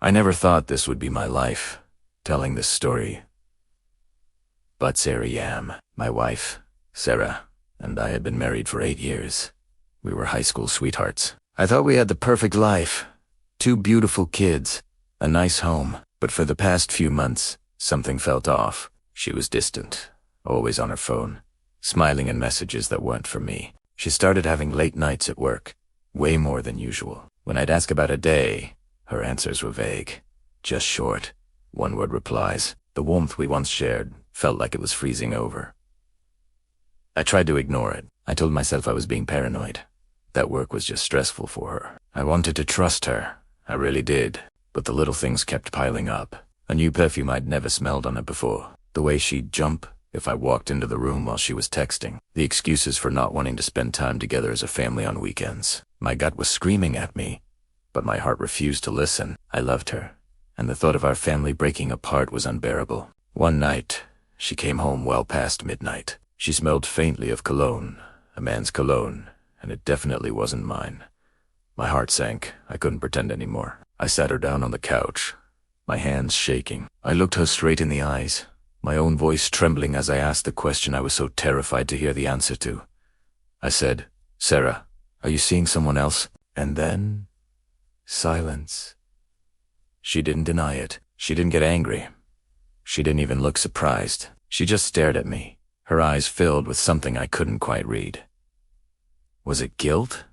I never thought this would be my life, telling this story. But here I am. My wife, Sarah, and I had been married for 8 years. We were high school sweethearts. I thought we had the perfect life. 2 beautiful kids, a nice home. But for the past few months, something felt off. She was distant, always on her phone, smiling in messages that weren't for me. She started having late nights at work, way more than usual. When I'd ask about a day, her answers were vague, just short, one-word replies. The warmth we once shared felt like it was freezing over. I tried to ignore it. I told myself I was being paranoid, that work was just stressful for her. I wanted to trust her, I really did, but the little things kept piling up. A new perfume I'd never smelled on her before, the way she'd jump if I walked into the room while she was texting, the excuses for not wanting to spend time together as a family on weekends. My gut was screaming at me, but my heart refused to listen. I loved her, and the thought of our family breaking apart was unbearable. One night, she came home well past midnight. She smelled faintly of cologne, a man's cologne, and it definitely wasn't mine. My heart sank. I couldn't pretend anymore. I sat her down on the couch, my hands shaking. I looked her straight in the eyes, my own voice trembling as I asked the question I was so terrified to hear the answer to. I said, "Sarah, are you seeing someone else?" And then, silence. She didn't deny it. She didn't get angry. She didn't even look surprised. She just stared at me, her eyes filled with something I couldn't quite read. Was it guilt?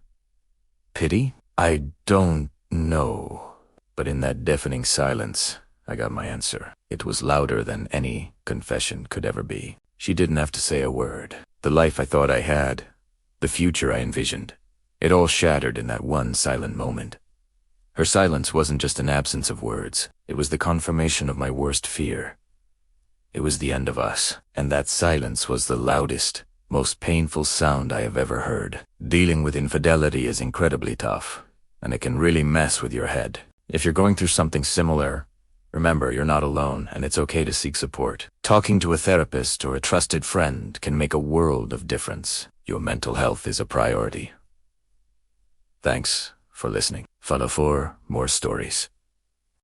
Pity? I don't know. But in that deafening silence, I got my answer. It was louder than any confession could ever be. She didn't have to say a word. The life I thought I had, the future I envisioned, it all shattered in that one silent moment. Her silence wasn't just an absence of words. It was the confirmation of my worst fear. It was the end of us, and that silence was the loudest, most painful sound I have ever heard. Dealing with infidelity is incredibly tough, and it can really mess with your head. If you're going through something similar, remember you're not alone, and it's okay to seek support. Talking to a therapist or a trusted friend can make a world of difference. Your mental health is a priority. Thanks for listening. Follow for more stories.